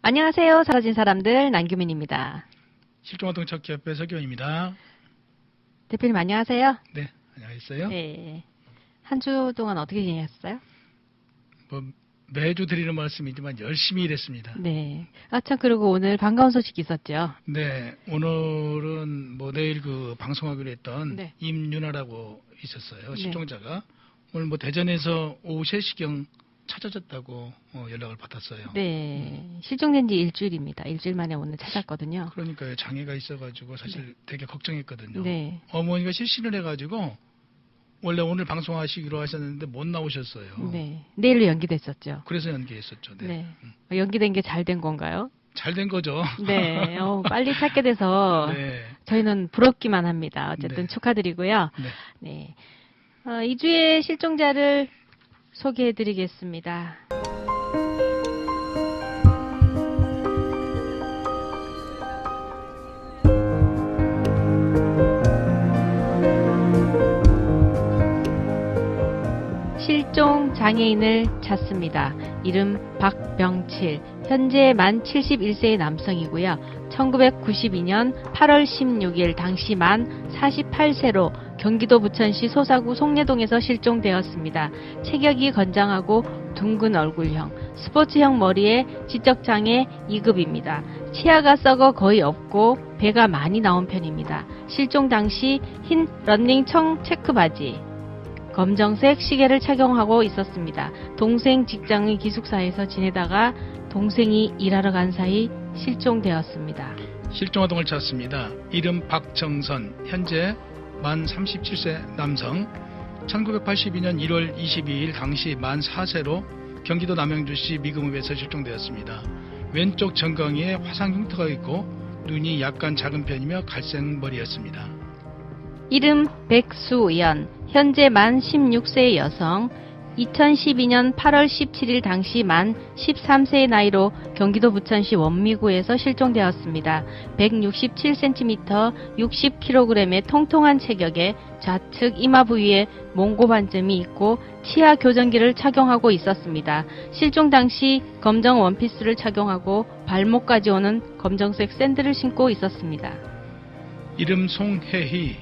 안녕하세요. 사라진 사람들 남규민입니다. 실종아동찾기협회 서기원입니다. 대표님 안녕하세요. 네, 안녕하세요. 네. 한 주 동안 어떻게 지내셨어요? 매주 드리는 말씀이지만 열심히 일했습니다. 네. 참 그리고 오늘 반가운 소식이 있었죠. 네, 오늘은 내일 방송하기로 했던 네. 임윤아라고 있었어요. 네. 실종자가 오늘 대전에서 오후 3시경 찾아졌다고 연락을 받았어요. 네. 실종된 지 일주일입니다. 일주일 만에 오늘 찾았거든요. 그러니까요, 장애가 있어가지고 사실 되게 걱정했거든요. 네. 어머니가 실신을 해가지고 원래 오늘 방송하시기로 하셨는데 못 나오셨어요. 네. 내일로 연기됐었죠. 그래서 연기했었죠. 네. 네. 연기된 게 잘 된 건가요? 잘 된 거죠. 네. 빨리 찾게 돼서 네. 저희는 부럽기만 합니다. 어쨌든 네. 축하드리고요. 네. 네. 2주의 실종자를 소개해드리겠습니다. 실종 장애인을 찾습니다. 이름 박병칠, 현재 만 71세의 남성이고요. 1992년 8월 16일 당시 만 48세로 경기도 부천시 소사구 송내동에서 실종되었습니다. 체격이 건장하고 둥근 얼굴형, 스포츠형 머리에 지적장애 2급입니다. 치아가 썩어 거의 없고 배가 많이 나온 편입니다. 실종 당시 흰 러닝 청 체크 바지, 검정색 시계를 착용하고 있었습니다. 동생 직장의 기숙사에서 지내다가 동생이 일하러 간 사이 실종되었습니다. 실종아동을 찾습니다. 이름 박정선, 현재 만 37세 남성, 1982년 1월 22일 당시 만 4세로 경기도 남양주시 미금읍에서 실종되었습니다. 왼쪽 정강이에 화상 흉터가 있고 눈이 약간 작은 편이며 갈색 머리였습니다. 이름 백수연, 현재 만 16세의 여성, 2012년 8월 17일 당시 만 13세의 나이로 경기도 부천시 원미구에서 실종되었습니다. 167cm, 60kg의 통통한 체격에 좌측 이마 부위에 몽고 반점이 있고 치아 교정기를 착용하고 있었습니다. 실종 당시 검정 원피스를 착용하고 발목까지 오는 검정색 샌들을 신고 있었습니다. 이름 송혜희,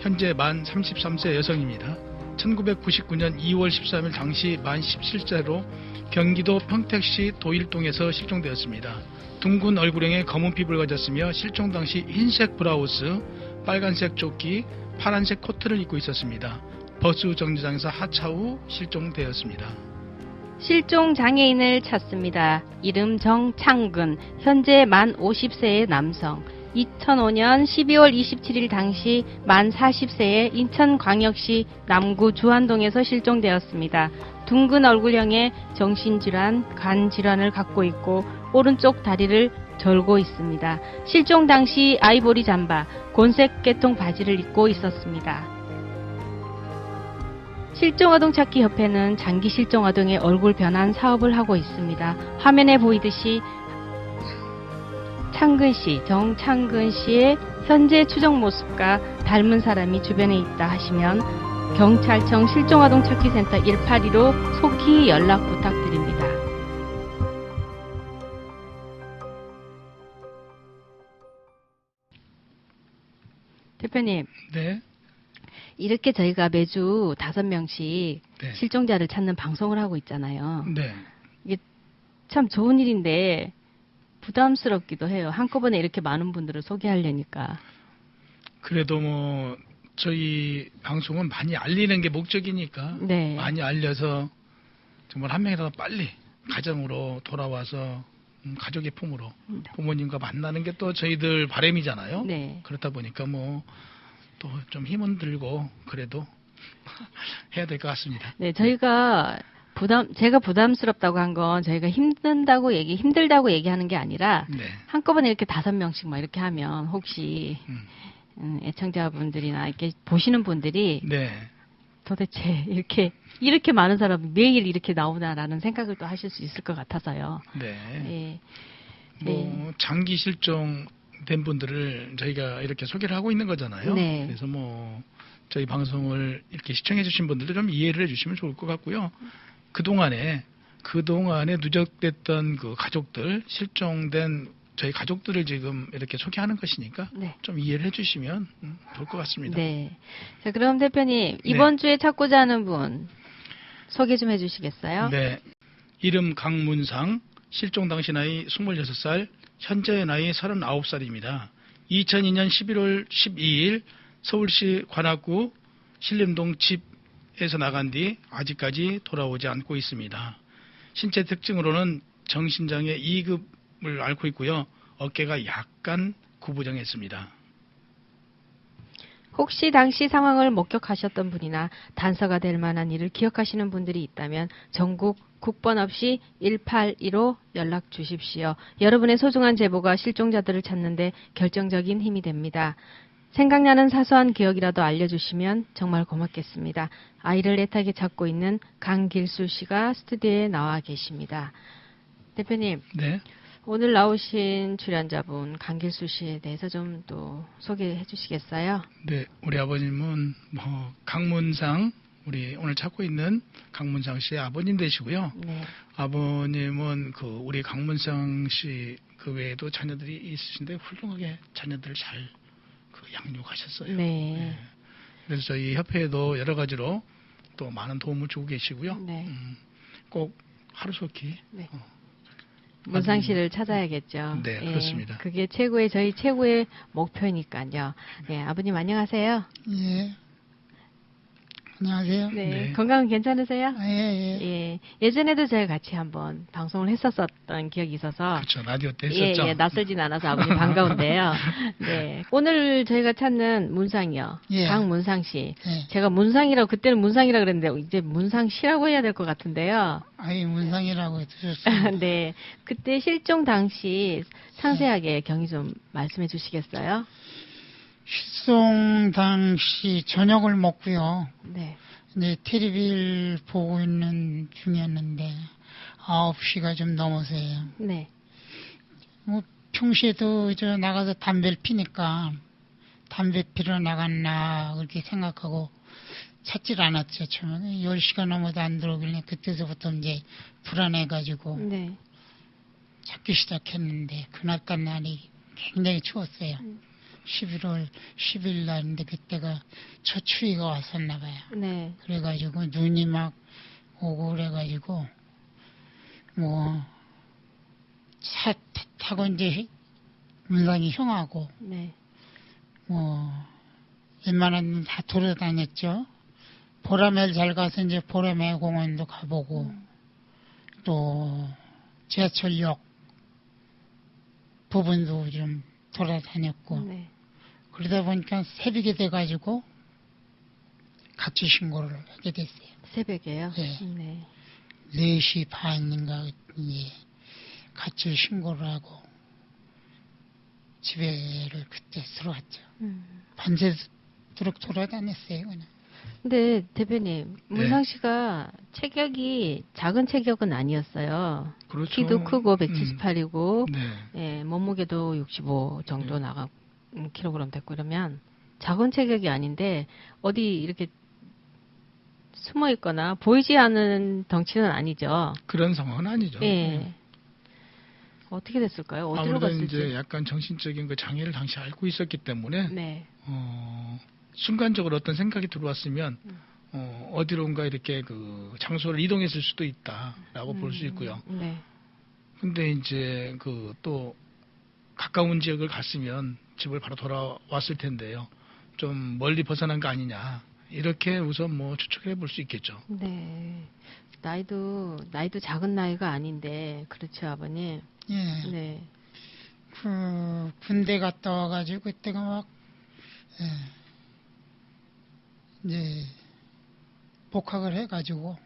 현재 만 33세 여성입니다. 1999년 2월 13일 당시 만 17세로 경기도 평택시 도일동에서 실종되었습니다. 둥근 얼굴형의 검은 피부를 가졌으며 실종 당시 흰색 브라우스, 빨간색 조끼, 파란색 코트를 입고 있었습니다. 버스 정류장에서 하차 후 실종되었습니다. 실종 장애인을 찾습니다. 이름 정창근, 현재 만 50세의 남성, 2005년 12월 27일 당시 만 40세의 인천광역시 남구 주안동에서 실종되었습니다. 둥근 얼굴형의 정신질환, 간질환을 갖고 있고 오른쪽 다리를 절고 있습니다. 실종 당시 아이보리 잠바, 곤색 계통 바지를 입고 있었습니다. 실종아동 찾기 협회는 장기 실종아동의 얼굴 변환 사업을 하고 있습니다. 화면에 보이듯이 정창근 씨의 현재 추정 모습과 닮은 사람이 주변에 있다 하시면 경찰청 실종아동 찾기센터 182로 속히 연락 부탁드립니다. 대표님. 네. 이렇게 저희가 매주 5명씩 네. 실종자를 찾는 방송을 하고 있잖아요. 네. 이게 참 좋은 일인데 부담스럽기도 해요. 한꺼번에 이렇게 많은 분들을 소개하려니까. 그래도 저희 방송은 많이 알리는 게 목적이니까 네. 많이 알려서 정말 한 명이라도 빨리 가정으로 돌아와서 가족의 품으로 부모님과 만나는 게 또 저희들 바람이잖아요. 네. 그렇다 보니까 또 좀 힘은 들고 그래도 해야 될 것 같습니다. 네, 저희가 제가 부담스럽다고 한 건 저희가 힘들다고 얘기하는 게 아니라 네. 한꺼번에 이렇게 5명씩 막 이렇게 하면 혹시 애청자분들이나 이렇게 보시는 분들이 네. 도대체 이렇게 많은 사람이 매일 이렇게 나오나라는 생각을 또 하실 수 있을 것 같아서요. 네. 네. 장기 실종된 분들을 저희가 이렇게 소개를 하고 있는 거잖아요. 네. 그래서 저희 방송을 이렇게 시청해 주신 분들도 좀 이해를 해 주시면 좋을 것 같고요. 그동안에 그동안에 누적됐던 그 가족들, 실종된 저희 가족들을 지금 이렇게 소개하는 것이니까 네. 좀 이해를 해주시면 좋을 것 같습니다. 네. 자, 그럼 대표님, 네. 이번 주에 찾고자 하는 분 소개 좀 해주시겠어요? 네. 이름 강문상, 실종 당시 나이 26살, 현재 나이 39살입니다. 2002년 11월 12일 서울시 관악구 신림동 집에서 나간 뒤 아직까지 돌아오지 않고 있습니다. 신체 특징으로는 정신장애 2급을 앓고 있고요. 어깨가 약간 구부정했습니다. 혹시 당시 상황을 목격하셨던 분이나 단서가 될 만한 일을 기억하시는 분들이 있다면 전국 국번 없이 1815 연락 주십시오. 여러분의 소중한 제보가 실종자들을 찾는데 결정적인 힘이 됩니다. 생각나는 사소한 기억이라도 알려주시면 정말 고맙겠습니다. 아이를 애타게 찾고 있는 강길수 씨가 스튜디오에 나와 계십니다. 대표님, 네. 오늘 나오신 출연자분 강길수 씨에 대해서 좀 또 소개해 주시겠어요? 네, 우리 아버님은 강문상, 우리 오늘 찾고 있는 강문상 씨의 아버님 되시고요. 네. 아버님은 우리 강문상 씨 그 외에도 자녀들이 있으신데 훌륭하게 자녀들을 잘 양육하셨어요. 네. 그래서 저희 협회에도 여러 가지로 또 많은 도움을 주고 계시고요. 네. 꼭 하루속히 네. 문상 씨를 찾아야겠죠. 네, 그렇습니다. 그게 저희 최고의 목표니까요. 네, 아버님 안녕하세요. 예. 안녕하세요. 네, 네. 건강은 괜찮으세요? 예. 예, 예전에도 저희 같이 한번 방송을 했었던 기억이 있어서. 그렇죠. 라디오 때 했었죠. 예, 낯설진 않아서 아버님 반가운데요. 네, 오늘 저희가 찾는 문상이요. 예. 강문상 씨. 예. 제가 문상이라고 그때는 문상이라고 그랬는데 이제 문상 씨라고 해야 될 것 같은데요. 아이, 문상이라고 해주셨어요. 네, 그때 실종 당시 상세하게 경위 좀 말씀해 주시겠어요? 실종 당시 저녁을 먹고요. 네, 이제 텔레비를 보고 있는 중이었는데 9시가 좀 넘어서요. 네, 뭐 평소에도 저 나가서 담배를 피니까 담배 피러 나갔나 그렇게 생각하고 찾질 않았죠. 처음에 10시가 넘어도 안 들어오길래 그때서부터 이제 불안해가지고 네, 찾기 시작했는데 그날간 날이 굉장히 추웠어요. 11월 10일 날인데 그때가 첫 추위가 왔었나 봐요. 네, 그래가지고 눈이 막 오고 그래가지고 뭐 차 타고 이제 문상이 형하고 네, 뭐 웬만한 다 돌아다녔죠. 보라매를 잘 가서 이제 보라매 공원도 가보고 또 지하철역 부분도 좀 돌아다녔고 네, 그러다 보니까 새벽이 돼가지고 가출 신고를 하게 됐어요. 새벽에요? 예. 네, 4시 반인가 예, 가출 신고를 하고 집에를 그때 들어왔죠. 밤새도록 돌아다녔어요. 그냥. 근데 대표님, 문상 씨가 체격이 작은 체격은 아니었어요. 그렇죠. 키도 크고 178이고 네. 예, 몸무게도 65 정도 나가 킬로그램 됐고 이러면 작은 체격이 아닌데 어디 이렇게 숨어 있거나 보이지 않는 덩치는 아니죠. 그런 상황은 아니죠. 예. 어떻게 됐을까요? 어디로 아무래도 갔을지. 이제 약간 정신적인 그 장애를 당시 앓고 있었기 때문에 네. 순간적으로 어떤 생각이 들어왔으면 어디론가 이렇게 그 장소를 이동했을 수도 있다라고 볼 수 있고요. 네. 근데 이제 또 가까운 지역을 갔으면 집을 바로 돌아왔을 텐데요. 좀 멀리 벗어난 거 아니냐. 이렇게 우선 뭐 추측해 볼 수 있겠죠. 네. 나이도 작은 나이가 아닌데 그렇죠, 아버님. 예. 네. 그 군대 갔다 와가지고 그때가 막 이제 복학을 해가지고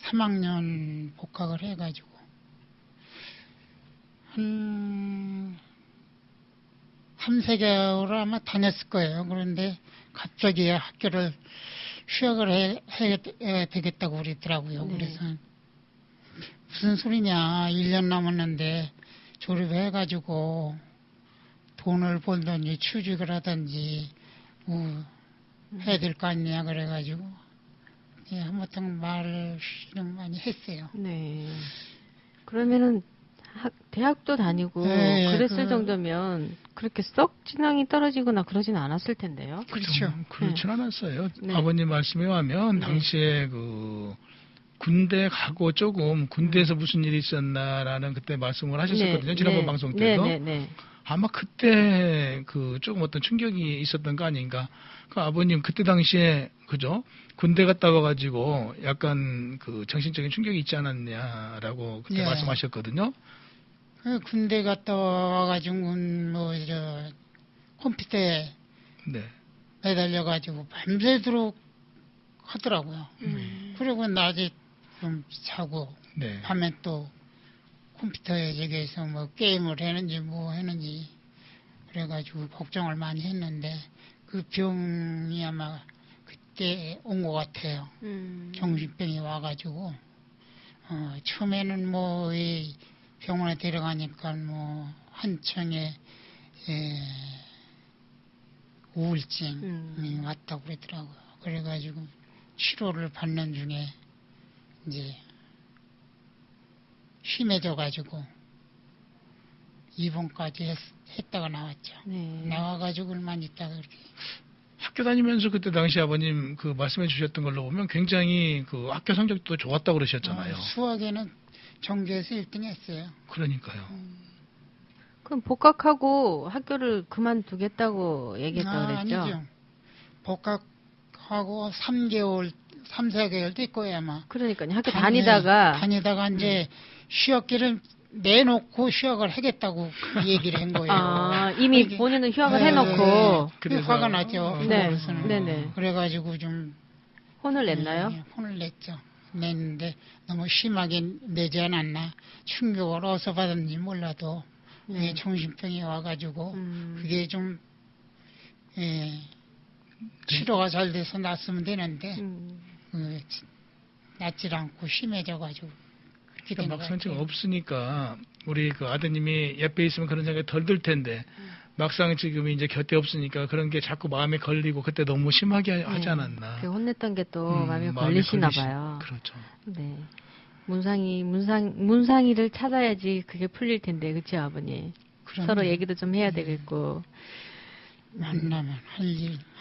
3학년 복학을 해가지고 한 3-4개월 아마 다녔을 거예요. 그런데 갑자기 학교를 휴학을 해야 되겠다고 그러더라고요. 네. 그래서 무슨 소리냐, 1년 남았는데 졸업해가지고 돈을 벌든지 취직을 하든지 뭐 해야 될 거 아니냐 그래가지고 예, 한바탕 말을 많이 했어요. 네. 그러면은 대학도 다니고 네, 그랬을 정도면 그렇게 썩 진앙이 떨어지거나 그러지는 않았을 텐데요. 그렇죠. 그렇진 않았어요. 네. 아버님 말씀에 하면 네. 당시에 군대 가고 조금 군대에서 무슨 일이 있었나라는 그때 말씀을 하셨었거든요. 지난번 방송 때도. 네. 아마 그때 조금 어떤 충격이 있었던 거 아닌가. 아버님 그때 당시에 그죠? 군대 갔다 와가지고 약간 정신적인 충격이 있지 않았냐라고 그때 예. 말씀하셨거든요. 군대 갔다 와가지고 컴퓨터에 네. 매달려가지고 밤새도록 하더라고요. 그리고 낮에 좀 자고 네. 밤에 또 컴퓨터에 저기에서 뭐 게임을 했는지 뭐 했는지 그래가지고 걱정을 많이 했는데 그 병이 아마 그때 온 것 같아요. 정신병이 와가지고 처음에는 뭐 이 병원에 데려가니까 뭐 한청에 우울증이 왔다고 그러더라고요. 그래가지고 치료를 받는 중에 이제 심해져가지고 입원까지 했다가 나왔죠. 네. 나와가지고 얼마 있다가 그렇게. 학교 다니면서 그때 당시 아버님 말씀해 주셨던 걸로 보면 굉장히 학교 성적도 좋았다고 그러셨잖아요. 수학에는 전교에서 1등 했어요. 그러니까요. 그럼 복학하고 학교를 그만두겠다고 얘기했다고 그랬죠? 아니죠. 복학하고 3개월, 3, 4개월 됐고요, 아마. 그러니까요. 학교 다니다가 이제 휴학기를 내놓고 휴학을 하겠다고 얘기를 한 거예요. 아, 이미 본인은 휴학을 해놓고. 그래서 화가 났죠. 네. 그거로서는. 네네. 그래가지고 좀 혼을 냈나요? 혼을 냈죠. 냈는데 너무 심하게 내지 않았나. 충격을 어디서 받았는지 몰라도 네. 정신병이 와가지고 그게 좀 치료가 잘 돼서 낫으면 되는데 낫질 않고 심해져가지고 그렇게 된 것 막상 지금 같아요. 없으니까 우리 아드님이 옆에 있으면 그런 생각이 덜 들 텐데 막상 지금 이제 곁에 없으니까 그런 게 자꾸 마음에 걸리고 그때 너무 심하게 하지 않았나. 그 혼냈던 게 또 마음에 걸리시나 봐요. 그렇죠. 네. 문상이를 찾아야지 그게 풀릴 텐데, 그렇죠, 아버님? 그럼요. 서로 얘기도 좀 해야 되겠고. 만나면 할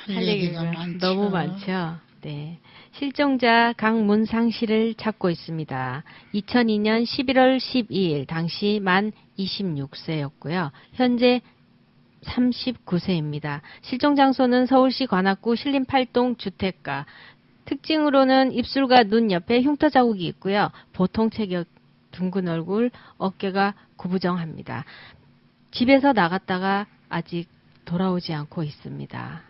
할 얘기가 얘기가 많죠. 너무 많죠. 네. 실종자 강문상 씨를 찾고 있습니다. 2002년 11월 12일 당시 만 26세였고요. 현재 39세입니다. 실종 장소는 서울시 관악구 신림 8동 주택가. 특징으로는 입술과 눈 옆에 흉터 자국이 있고요. 보통 체격, 둥근 얼굴, 어깨가 구부정합니다. 집에서 나갔다가 아직 돌아오지 않고 있습니다.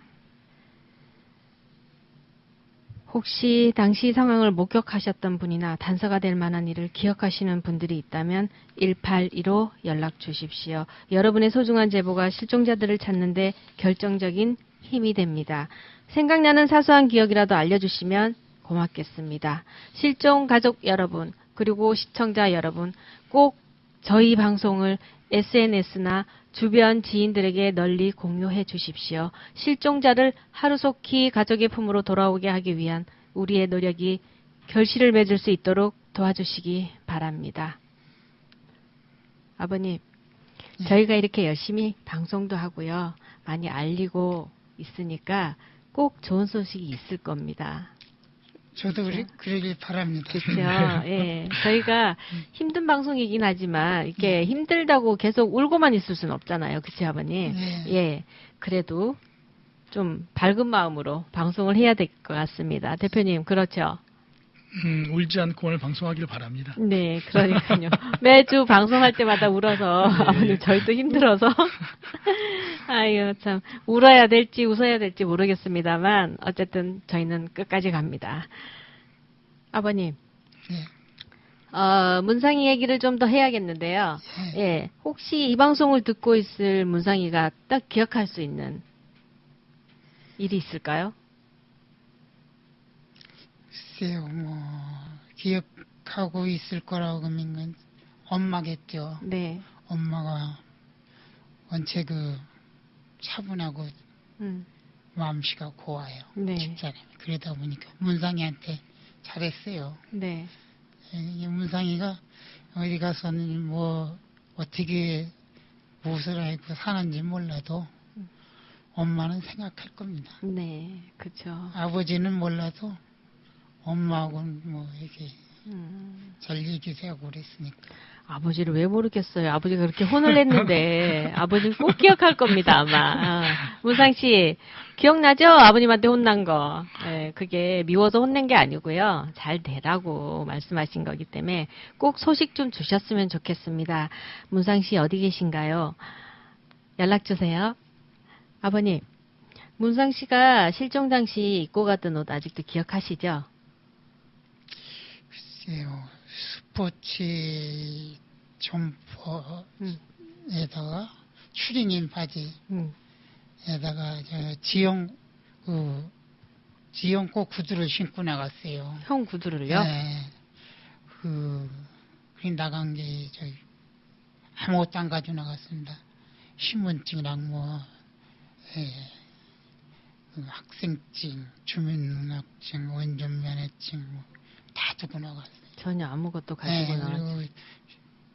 혹시 당시 상황을 목격하셨던 분이나 단서가 될 만한 일을 기억하시는 분들이 있다면 1815 연락 주십시오. 여러분의 소중한 제보가 실종자들을 찾는데 결정적인 힘이 됩니다. 생각나는 사소한 기억이라도 알려주시면 고맙겠습니다. 실종 가족 여러분, 그리고 시청자 여러분, 꼭 저희 방송을 SNS나 주변 지인들에게 널리 공유해 주십시오. 실종자를 하루속히 가족의 품으로 돌아오게 하기 위한 우리의 노력이 결실을 맺을 수 있도록 도와주시기 바랍니다. 아버님, 저희가 이렇게 열심히 방송도 하고요. 많이 알리고 있으니까 꼭 좋은 소식이 있을 겁니다. 저도 그러길 바랍니다. 그렇죠. 예. 저희가 힘든 방송이긴 하지만 이렇게 힘들다고 계속 울고만 있을 수는 없잖아요. 그렇죠, 아버님? 네. 예. 그래도 좀 밝은 마음으로 방송을 해야 될 것 같습니다. 대표님, 그렇죠? 울지 않고 오늘 방송하길 바랍니다. 네, 그러니까요. 매주 방송할 때마다 울어서 아버님 저희도 힘들어서 아유 참 울어야 될지 웃어야 될지 모르겠습니다만 어쨌든 저희는 끝까지 갑니다. 아버님, 문상이 얘기를 좀 더 해야겠는데요. 예, 혹시 이 방송을 듣고 있을 문상이가 딱 기억할 수 있는 일이 있을까요? 글쎄요, 기억하고 있을 거라고 하면 엄마겠죠. 네. 엄마가 원체 차분하고 마음씨가 고와요. 네. 집사람이. 그러다 보니까 문상이한테 잘했어요. 네. 이 문상이가 어디 가서는 뭐 어떻게 무엇을 알고 사는지 몰라도 엄마는 생각할 겁니다. 네. 그쵸. 아버지는 몰라도 엄마하고는 뭐 이렇게 음. 잘 얘기하고 그랬으니까. 아버지를 왜 모르겠어요. 아버지가 그렇게 혼을 냈는데 아버지는 꼭 기억할 겁니다, 아마. 문상 씨, 기억나죠? 아버님한테 혼난 거. 예, 그게 미워서 혼낸 게 아니고요. 잘 되라고 말씀하신 거기 때문에 꼭 소식 좀 주셨으면 좋겠습니다. 문상 씨 어디 계신가요? 연락 주세요. 아버님, 문상 씨가 실종 당시 입고 갔던 옷 아직도 기억하시죠? 글쎄요, 스포츠 점퍼에다가 추리닝 바지에다가 지용 꼭 구두를 신고 나갔어요. 형 구두를요? 네. 그 나간 게 아무것도 안 가지고 나갔습니다. 신분증이랑 예, 학생증, 주민등록증, 원전면허증 다 두고 나갔어요. 전혀 아무것도 가지고 나갔죠. 그리고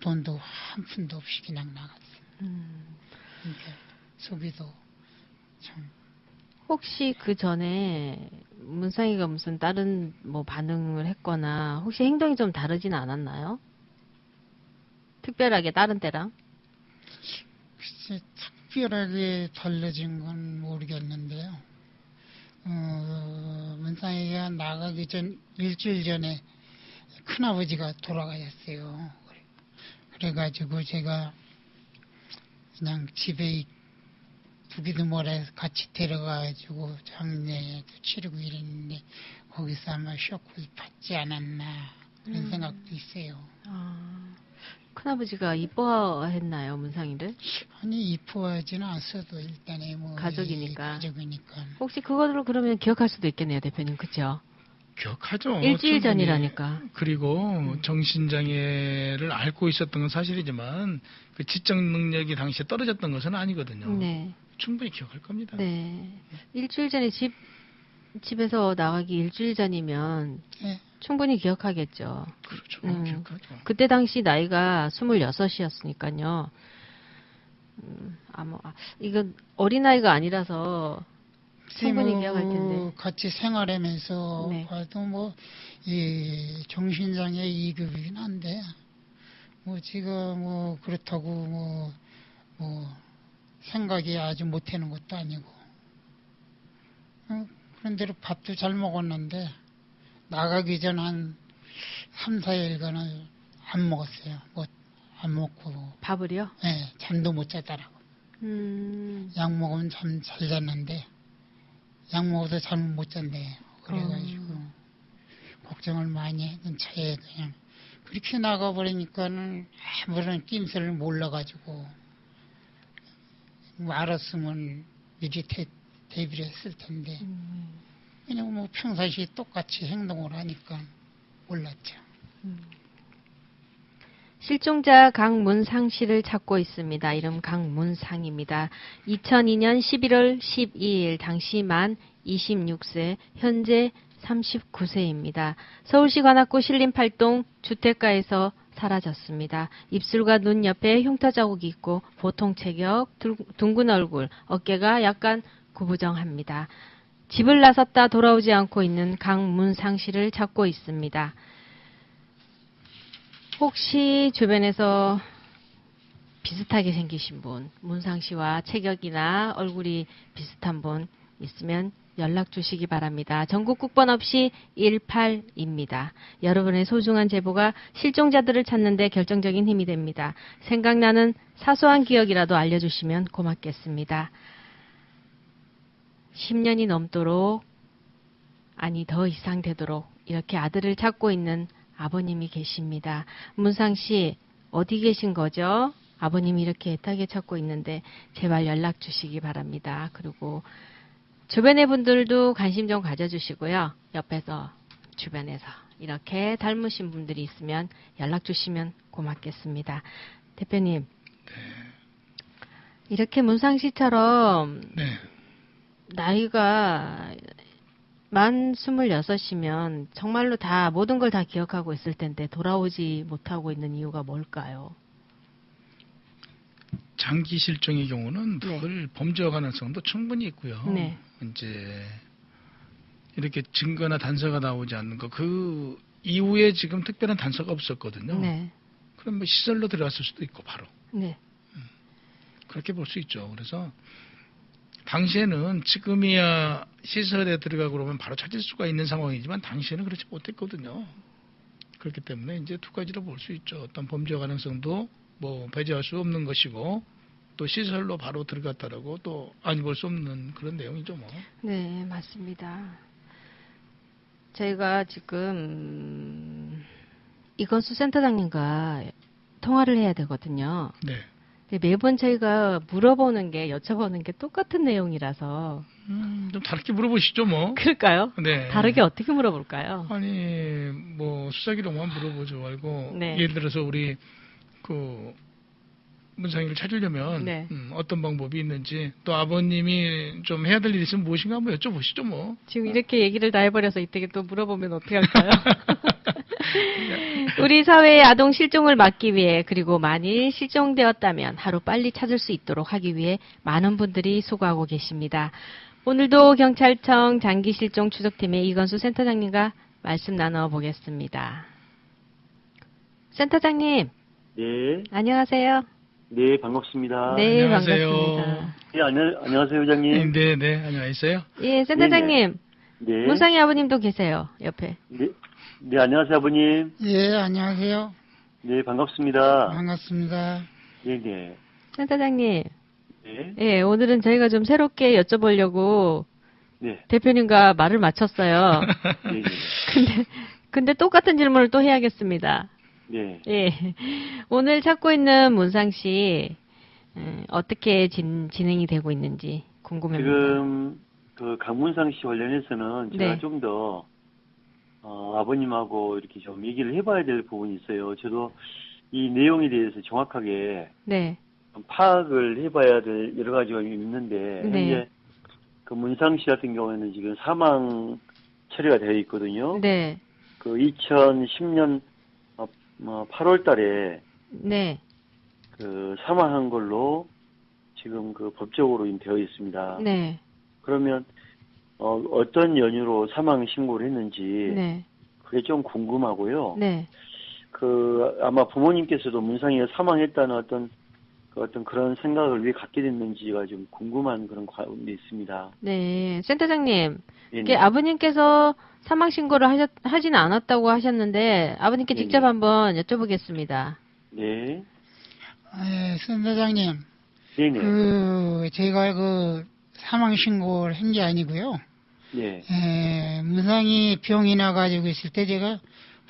돈도 한 푼도 없이 그냥 나갔어요. 그러니까 속이도 참. 혹시 그 전에 문상이가 무슨 다른 뭐 반응을 했거나 혹시 행동이 좀 다르진 않았나요? 특별하게 다른 때랑? 글쎄, 특별하게 달라진 건 모르겠는데요. 문상이가 나가기 전 일주일 전에 큰아버지가 돌아가셨어요. 그래가지고 제가 그냥 집에 두기도 뭐라 같이 데려가가지고 장례도 치르고 이랬는데 거기서 아마 쇼크를 받지 않았나 그런 생각도 있어요. 큰아버지가 이뻐했나요, 문상이를? 아니 이뻐하지는 않았어도 일단에 가족이니까. 가족이니까. 혹시 그거를 그러면 기억할 수도 있겠네요, 대표님. 그죠? 기억하죠. 일주일 충분히. 전이라니까. 그리고 정신장애를 앓고 있었던 건 사실이지만 그 지적 능력이 당시에 떨어졌던 것은 아니거든요. 네. 충분히 기억할 겁니다. 네. 일주일 전에 집에서 나가기 일주일 전이면 네. 충분히 기억하겠죠. 그렇죠. 기억하죠. 그때 당시 나이가 26이었으니까요. 이건 어린아이가 아니라서 충분히 기억할 텐데. 같이 생활하면서 네. 봐도 이 정신장애 2급이긴 한데 제가 그렇다고 생각이 아주 못하는 것도 아니고 그런대로 밥도 잘 먹었는데 나가기 전 한 3, 4일간은 안 먹었어요. 안 먹고 밥을요? 네, 잠도 못 자더라고. 약 먹으면 잠 잘 잤는데 약 먹어도 잠을 못 잔대. 그래가지고 걱정을 많이 했던 차에 그냥 그렇게 나가버리니까는 아무런 낌새를 몰라가지고 알았으면 미리 대비를 했을 텐데 왜냐면 평상시 똑같이 행동을 하니까 몰랐죠. 실종자 강문상 씨를 찾고 있습니다. 이름 강문상입니다. 2002년 11월 12일 당시 만 26세, 현재 39세입니다. 서울시 관악구 신림팔동 주택가에서 사라졌습니다. 입술과 눈 옆에 흉터 자국이 있고 보통 체격, 둥근 얼굴, 어깨가 약간 구부정합니다. 집을 나섰다 돌아오지 않고 있는 강문상 씨를 찾고 있습니다. 혹시 주변에서 비슷하게 생기신 분, 문상 씨와 체격이나 얼굴이 비슷한 분 있으면 연락 주시기 바랍니다. 전국 국번 없이 18입니다. 여러분의 소중한 제보가 실종자들을 찾는 데 결정적인 힘이 됩니다. 생각나는 사소한 기억이라도 알려주시면 고맙겠습니다. 10년이 넘도록, 아니 더 이상 되도록 이렇게 아들을 찾고 있는 아버님이 계십니다. 문상 씨, 어디 계신 거죠? 아버님이 이렇게 애타게 찾고 있는데 제발 연락 주시기 바랍니다. 그리고 주변의 분들도 관심 좀 가져주시고요. 옆에서, 주변에서 이렇게 닮으신 분들이 있으면 연락 주시면 고맙겠습니다. 대표님, 이렇게 문상 씨처럼 네. 나이가 만 26이면 정말로 다 모든 걸 다 기억하고 있을 텐데 돌아오지 못하고 있는 이유가 뭘까요? 장기 실종의 경우는 네. 그걸 범죄 가능성도 충분히 있고요. 네. 이제 이렇게 증거나 단서가 나오지 않는 거, 그 이후에 지금 특별한 단서가 없었거든요. 네. 그럼 뭐 시설로 들어갔을 수도 있고 바로 네. 그렇게 볼 수 있죠. 그래서 당시에는 지금이야 시설에 들어가고 그러면 바로 찾을 수가 있는 상황이지만 당시에는 그렇지 못했거든요. 그렇기 때문에 이제 두 가지로 볼 수 있죠. 어떤 범죄 가능성도 뭐 배제할 수 없는 것이고 또 시설로 바로 들어갔다라고 또 아니 볼 수 없는 그런 내용이죠. 뭐. 네, 맞습니다. 저희가 지금 이건수 센터장님과 통화를 해야 되거든요. 네. 근데 매번 저희가 물어보는 게, 여쭤보는 게 똑같은 내용이라서. 좀 다르게 물어보시죠, 뭐. 그럴까요? 네. 다르게 어떻게 물어볼까요? 아니, 뭐, 수사기록만 물어보지 말고, 네. 예를 들어서 우리, 그, 문상희를 찾으려면, 네. 어떤 방법이 있는지, 또 아버님이 좀 해야 될 일이 있으면 무엇인가 한번 여쭤보시죠, 뭐. 지금 이렇게 얘기를 다 해버려서 이때 또 물어보면 어떻게 할까요? 우리 사회의 아동 실종을 막기 위해, 그리고 만일 실종되었다면 하루 빨리 찾을 수 있도록 하기 위해 많은 분들이 수고하고 계십니다. 오늘도 경찰청 장기실종 추적팀의 이건수 센터장님과 말씀 나눠보겠습니다. 센터장님, 네, 안녕하세요. 네, 반갑습니다. 네, 안녕하세요. 반갑습니다. 네, 안녕하세요, 회장님. 네, 네, 안녕하세요. 예, 센터장님, 네. 문상희 아버님도 계세요, 옆에. 네, 네, 안녕하세요, 아버님. 예, 안녕하세요. 네, 반갑습니다. 반갑습니다. 네, 네. 센터장님, 네, 예, 오늘은 저희가 좀 새롭게 여쭤보려고 네, 대표님과 말을 맞췄어요. 네, 근데 똑같은 질문을 또 해야겠습니다. 네. 예. 오늘 찾고 있는 문상 씨, 어떻게 진행이 되고 있는지 궁금합니다. 지금, 그, 강문상 씨 관련해서는 제가 네. 좀 더, 아버님하고 이렇게 좀 얘기를 해봐야 될 부분이 있어요. 저도 이 내용에 대해서 정확하게 네. 좀 파악을 해봐야 될 여러 가지가 있는데, 네. 현재 그 문상 씨 같은 경우에는 지금 사망 처리가 되어 있거든요. 네. 그 2010년 8월 달에 네. 그 사망한 걸로 지금 그 법적으로 되어 있습니다. 네. 그러면 어떤 연유로 사망 신고를 했는지 네. 그게 좀 궁금하고요. 네. 그 아마 부모님께서도 문상이가 사망했다는 어떤 그런 생각을 왜 갖게 됐는지가 좀 궁금한 그런 가운데 있습니다. 네. 센터장님, 네, 이게 아버님께서 사망 신고를 하지는 않았다고 하셨는데 아버님께 네네. 직접 한번 여쭤보겠습니다. 네, 예, 선대장님, 네네, 제가 그 사망 신고를 한 게 아니고요. 네, 문상이 병이 나가지고 있을 때 제가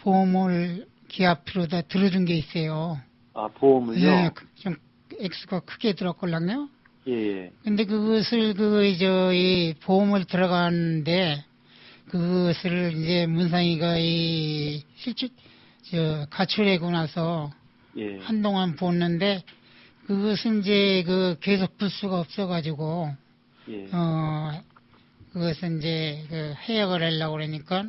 보험을 기합표로다 들어준 게 있어요. 아 보험을요? 예, 좀 액수가 크게 들었걸랑요. 예, 예, 근데 그것을 이 보험을 들어가는데 그것을 이제 문상이가 가출하고 나서 예, 한동안 봤는데 그것은 이제 계속 볼 수가 없어가지고 예, 그것은 이제 해약을 하려고 그러니까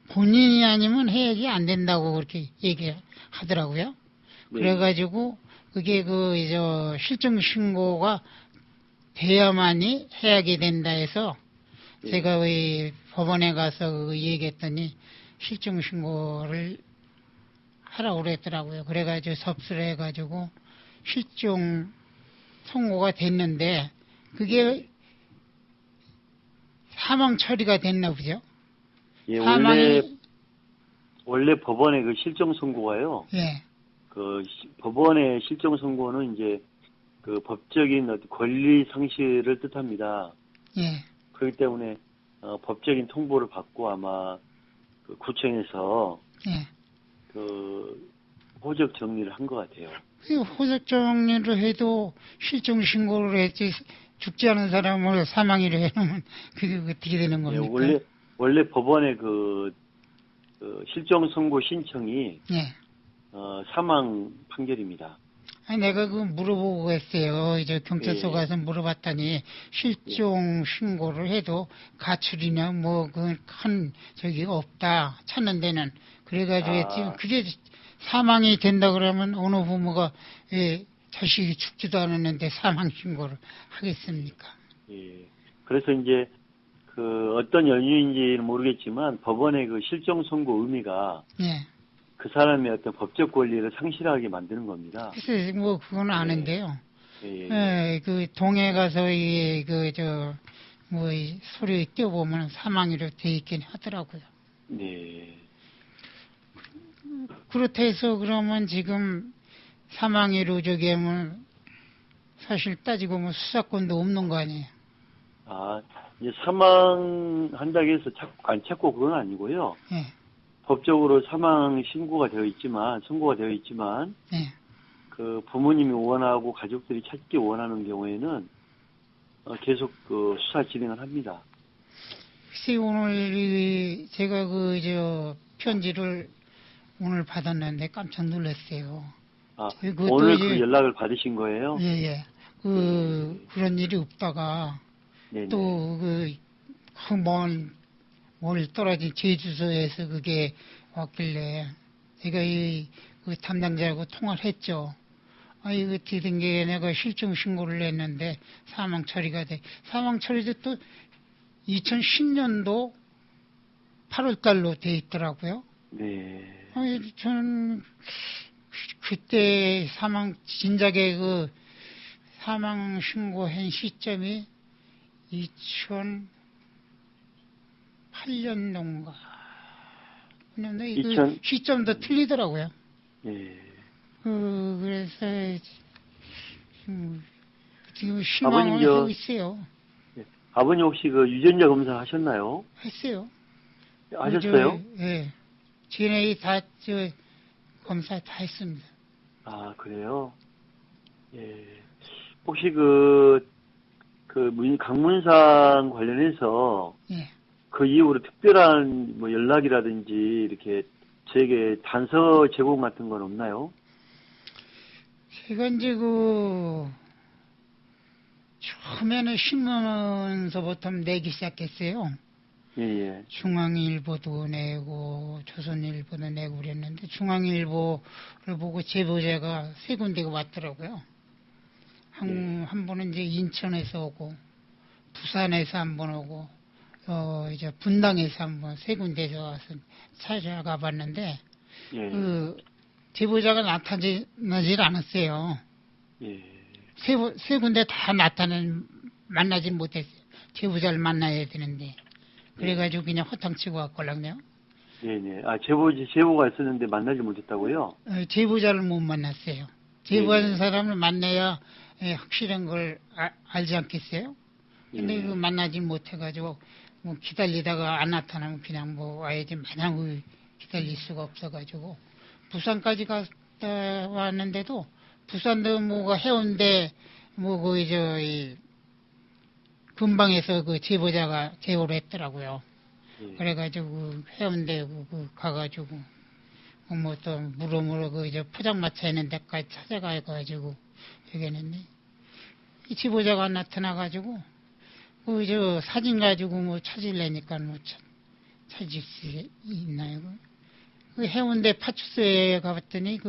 본인이 아니면 해약이 안 된다고 그렇게 얘기하더라고요. 네. 그래가지고 그게 실종 신고가 돼야만이 해약이 된다 해서 네. 제가 법원에 가서 얘기했더니 실종 신고를 하라고 그랬더라고요. 그래가지고 접수를 해가지고 실종 선고가 됐는데 그게 사망 처리가 됐나 보죠. 예, 사망이 원래 법원의 그 실종 선고가요. 예, 법원의 실종 선고는 이제 그 법적인 어떤 권리 상실을 뜻합니다. 예, 그렇기 때문에 법적인 통보를 받고 아마 그 구청에서 예. 그 호적 정리를 한 것 같아요. 호적 정리를 해도 실종 신고를 했지 죽지 않은 사람을 사망이라 해놓으면 그게 어떻게 되는 예, 겁니까? 원래 법원의 그 실종 선고 신청이 예. 사망 판결입니다. 아니, 내가 그 물어보고 했어요. 이제 경찰서 예. 가서 물어봤더니 실종 신고를 해도 가출이나 뭐 그 큰 저기 없다 찾는 데는 그래가지고 아. 그게 사망이 된다 그러면 어느 부모가 자식이 죽지도 않았는데 사망 신고를 하겠습니까? 예. 그래서 이제 그 어떤 연유인지는 모르겠지만 법원의 그 실종 선고 의미가 예. 그 사람의 어떤 법적 권리를 상실하게 만드는 겁니다. 글쎄 뭐 그건 아는데요. 예. 그 동해 가서 뭐 소리 띄워보면 사망이로 돼 있긴 하더라고요. 네. 그렇다 해서 그러면 지금 사망이로 저기 하면 사실 따지고 뭐 수사권도 없는 거 아니에요. 아, 이제 사망한다고 해서 안 찾고 그건 아니고요. 예, 법적으로 사망 선고가 되어 있지만, 예. 그 부모님이 원하고 가족들이 찾기 원하는 경우에는 계속 그 수사 진행을 합니다. 글쎄 오늘 제가 편지를 오늘 받았는데 깜짝 놀랐어요. 아, 그것도 오늘 이제- 그 연락을 받으신 거예요? 예. 그런 일이 없다가 네네. 또 멀리 떨어진 제주도에서 그게 왔길래 제가 그 담당자하고 통화를 했죠. 이거 뒤든 게 내가 실종 신고를 했는데 사망 처리가 돼. 사망 처리도 또 2010년도 8월 달로 돼 있더라고요. 네. 저는 그때 진작에 그 사망 신고한 시점이 2008년도인가. 근데 그 시점도 틀리더라고요. 예. 그래서 지금 실망을 하고 있어요. 예. 아버님 혹시 그 유전자 검사 하셨나요? 했어요. 하셨어요? 예. DNA 검사 다 했습니다. 아, 그래요? 예. 혹시 강문상 관련해서 예. 그 이후로 특별한 뭐 연락이라든지 이렇게 저에게 단서 제공 같은 건 없나요? 제가 이제 처음에는 신문서부터 내기 시작했어요. 예. 중앙일보도 내고 조선일보도 내고 그랬는데 중앙일보를 보고 제보자가 세 군데가 왔더라고요. 한 번은 이제 인천에서 오고 부산에서 한 번 오고 이제 분당에서 한 번 세 군데에서 와서 찾아가 봤는데 예. 그 제보자가 나타나질 않았어요. 예. 세 군데 다 만나지 못했어요. 제보자를 만나야 되는데. 그래가지고 그냥 허탕치고 왔걸랑요. 네네. 아, 제보가 있었는데 만나지 못했다고요? 제보자를 못 만났어요. 제보하는 사람을 만나야 확실한 걸 알지 않겠어요? 근데 그 만나지 못해가지고 뭐 기다리다가 안 나타나면 그냥 뭐 와야지 마냥 기다릴 수가 없어가지고 부산까지 갔다 왔는데도 부산도 뭐가 해운대 근방에서 그 제보자가 제보를 했더라고요. 예. 그래가지고 해운대 가가지고 뭐 또 무릎으로 포장마차 있는 데까지 찾아가가지고 여기 했는데 이 제보자가 나타나가지고 사진 가지고 뭐 찾으려니까 뭐 찾을 수 있나요? 그 해운대 파출소에 가봤더니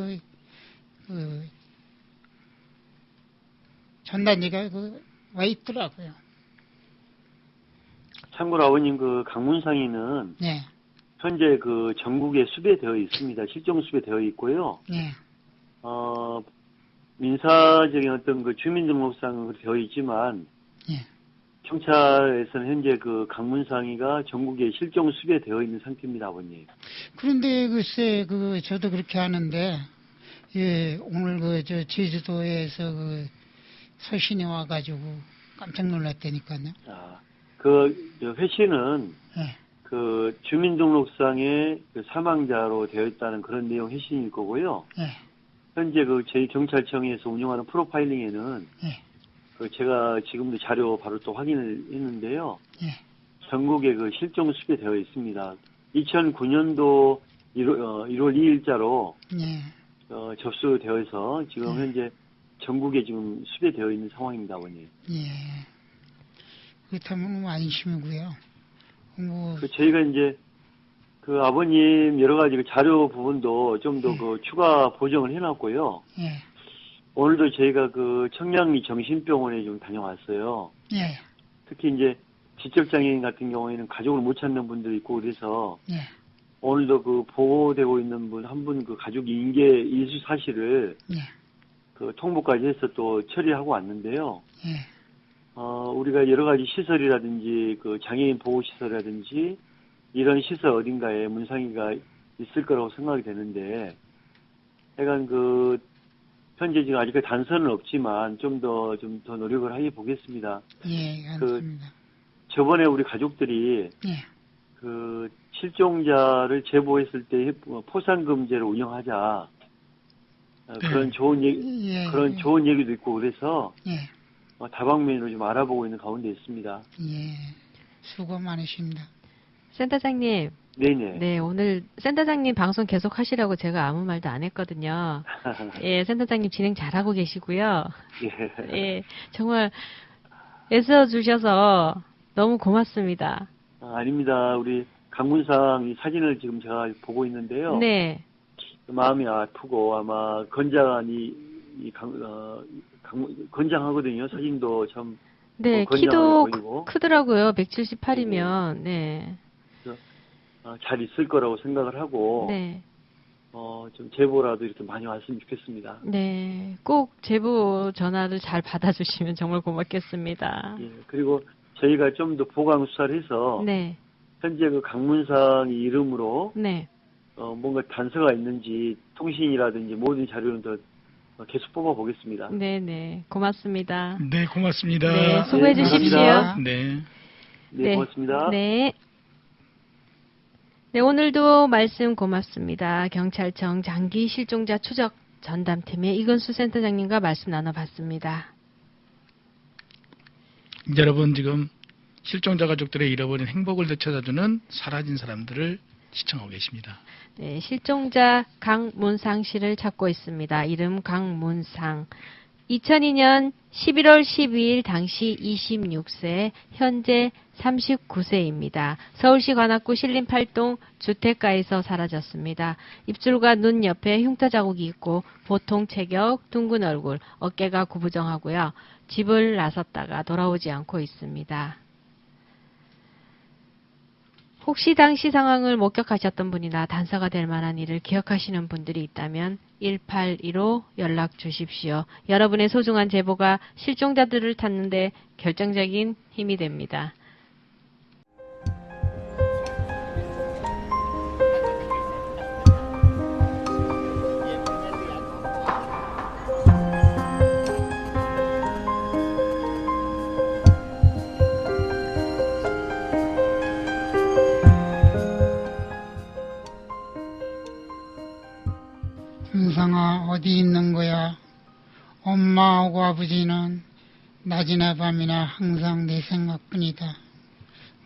전단지가 와 있더라고요. 참고로 아버님 그 강문상이는 네. 현재 그 전국에 수배되어 있습니다. 실종 수배되어 있고요. 네. 민사적인 어떤 그 주민등록상은 되어 있지만 네. 경찰에서는 현재 그 강문상이가 전국에 실종 수배되어 있는 상태입니다, 아버님. 그런데 글쎄 저도 그렇게 하는데 오늘 제주도에서 서신이 와가지고 깜짝 놀랐다니까요. 회신은 네. 그 주민등록상에 그 사망자로 되어 있다는 그런 내용 회신일 거고요. 네. 현재 저희 경찰청에서 운영하는 프로파일링에는 제가 지금도 자료 바로 또 확인을 했는데요. 네. 전국에 실종 수배되어 있습니다. 2009년도 1월 2일자로 네. 접수되어서 지금 현재 전국에 지금 수배되어 있는 상황입니다, 아버님. 예. 그렇다면 안심이고요. 뭐, 저희가 이제 그 아버님 여러 가지 그 자료 부분도 좀 더 그 추가 보정을 해놨고요. 예. 오늘도 저희가 그 청량리 정신병원에 좀 다녀왔어요. 예. 특히 이제 지적장애인 같은 경우에는 가족을 못 찾는 분도 있고 그래서 예. 오늘도 그 보호되고 있는 분 한 분 그 가족 인계 이수 사실을 예. 그 통보까지 해서 또 처리하고 왔는데요. 예. 우리가 여러 가지 시설이라든지 그 장애인 보호 시설이라든지 이런 시설 어딘가에 문상이가 있을 거라고 생각이 되는데, 약간 그 현재 지금 아직 단서는 없지만 좀 더 노력을 해 보겠습니다. 예, 알겠습니다. 저번에 우리 가족들이 예. 그 실종자를 제보했을 때 포상금제를 운영하자 그런 좋은 얘기 예. 그런 좋은 얘기도 있고 그래서 예. 다방면으로 좀 알아보고 있는 가운데 있습니다. 예. 수고 많으십니다. 센터장님, 네네. 네, 오늘 센터장님 방송 계속 하시라고 제가 아무 말도 안 했거든요. 예, 센터장님 진행 잘하고 계시고요. 예. 예, 정말 애써주셔서 너무 고맙습니다. 아닙니다. 우리 강문상 이 사진을 지금 제가 보고 있는데요. 네, 마음이 아프고 아마 건장하니 건장하거든요. 사진도 참 네, 건장하게 키도 보이고. 크더라고요. 178이면, 네. 잘 있을 거라고 생각을 하고 네. 좀 제보라도 이렇게 많이 왔으면 좋겠습니다. 네, 꼭 제보 전화를 잘 받아주시면 정말 고맙겠습니다. 예, 그리고 저희가 좀 더 보강 수사를 해서 네, 현재 그 강문상 이름으로 네, 뭔가 단서가 있는지 통신이라든지 모든 자료는 더 계속 뽑아보겠습니다. 네, 네, 고맙습니다. 네, 고맙습니다. 네, 수고해 네, 주십시오. 감사합니다. 네. 네, 고맙습니다. 네. 네, 오늘도 말씀 고맙습니다. 경찰청 장기 실종자 추적 전담팀의 이근수 센터장님과 말씀 나눠봤습니다. 여러분 지금 실종자 가족들의 잃어버린 행복을 되찾아주는 사라진 사람들을 시청하고 계십니다. 네, 실종자 강문상 씨를 찾고 있습니다. 이름 강문상. 2002년 11월 12일 당시 26세, 현재 39세입니다. 서울시 관악구 신림 8동 주택가에서 사라졌습니다. 입술과 눈 옆에 흉터 자국이 있고 보통 체격, 둥근 얼굴, 어깨가 구부정하고요. 집을 나섰다가 돌아오지 않고 있습니다. 혹시 당시 상황을 목격하셨던 분이나 단서가 될 만한 일을 기억하시는 분들이 있다면 1815 연락 주십시오. 여러분의 소중한 제보가 실종자들을 찾는 데 결정적인 힘이 됩니다. 문상아, 어디 있는 거야? 엄마하고 아버지는 낮이나 밤이나 항상 내 생각뿐이다.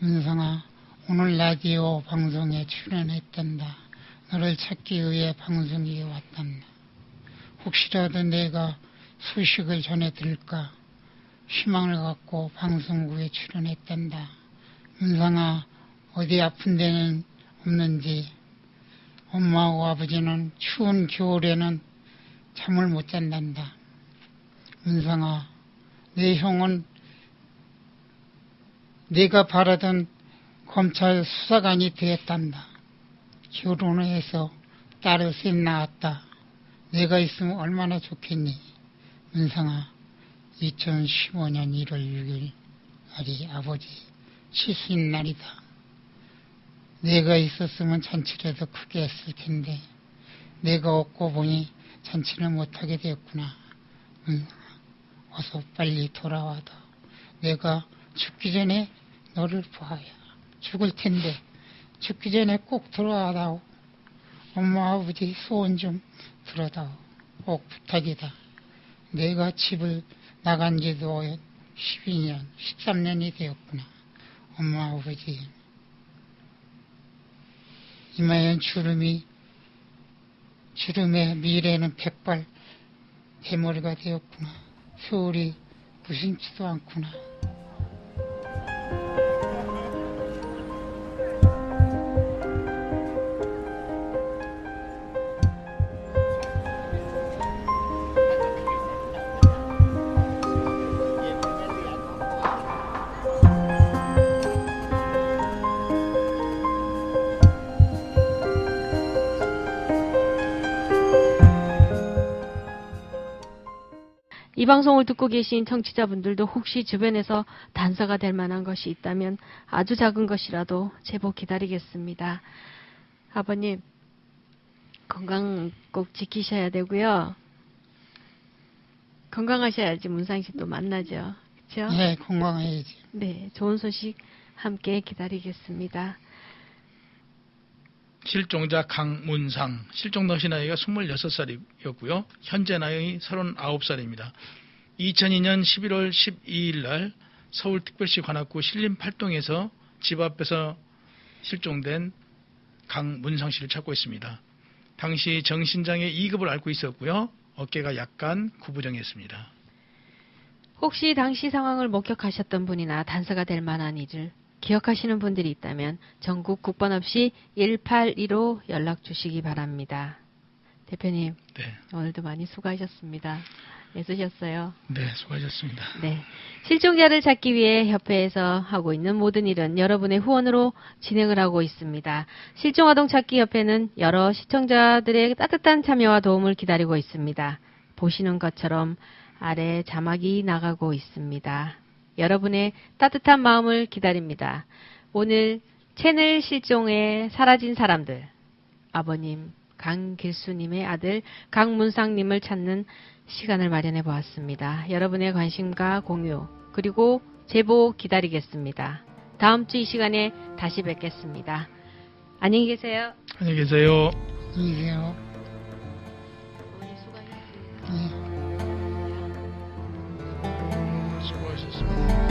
문상아, 오늘 라디오 방송에 출연했단다. 너를 찾기 위해 방송국에 왔단다. 혹시라도 내가 소식을 전해드릴까 희망을 갖고 방송국에 출연했단다. 문상아, 어디 아픈 데는 없는지. 엄마하고 아버지는 추운 겨울에는 잠을 못 잔단다. 문상아, 내 형은 내가 바라던 검찰 수사관이 되었단다. 결혼을 해서 딸을 셋 낳았다. 내가 있으면 얼마나 좋겠니? 문상아, 2015년 1월 6일 날이 아버지 칠수인 날이다. 내가 있었으면 잔치라도 크게 했을 텐데 내가 없고 보니 잔치를 못하게 되었구나. 어서 빨리 돌아와도 내가 죽기 전에 너를 봐야 죽을 텐데 죽기 전에 꼭 돌아와다오. 엄마 아버지 소원 좀 들어다오. 꼭 부탁이다. 내가 집을 나간 지도 12년 13년이 되었구나. 엄마 아버지 이마엔 주름에 미래는 백발 대머리가 되었구나. 세월이 무심치도 않구나. 이 방송을 듣고 계신 청취자분들도 혹시 주변에서 단서가 될 만한 것이 있다면 아주 작은 것이라도 제보 기다리겠습니다. 아버님, 건강 꼭 지키셔야 되고요. 건강하셔야지 문상씨 또 만나죠. 그렇죠? 네, 건강해야지. 네, 좋은 소식 함께 기다리겠습니다. 실종자 강문상, 실종 당시 나이가 26살이었고요. 현재 나이 39살입니다. 2002년 11월 12일 날 서울특별시 관악구 신림 8동에서 집 앞에서 실종된 강문상 씨를 찾고 있습니다. 당시 정신장애 2급을 앓고 있었고요. 어깨가 약간 구부정했습니다. 혹시 당시 상황을 목격하셨던 분이나 단서가 될 만한 일을 기억하시는 분들이 있다면 전국 국번 없이 1815 연락 주시기 바랍니다. 대표님, 네, 오늘도 많이 수고하셨습니다. 애쓰셨어요. 네, 수고하셨습니다. 네. 실종자를 찾기 위해 협회에서 하고 있는 모든 일은 여러분의 후원으로 진행을 하고 있습니다. 실종아동 찾기 협회는 여러 시청자들의 따뜻한 참여와 도움을 기다리고 있습니다. 보시는 것처럼 아래 자막이 나가고 있습니다. 여러분의 따뜻한 마음을 기다립니다. 오늘 채널 실종에 사라진 사람들, 아버님 강길수님의 아들 강문상님을 찾는 시간을 마련해 보았습니다. 여러분의 관심과 공유 그리고 제보 기다리겠습니다. 다음 주 이 시간에 다시 뵙겠습니다. 안녕히 계세요. 안녕히 계세요. 안녕히 계세요. 어머니 수고하셨습니다. 네. 수고하셨습니다.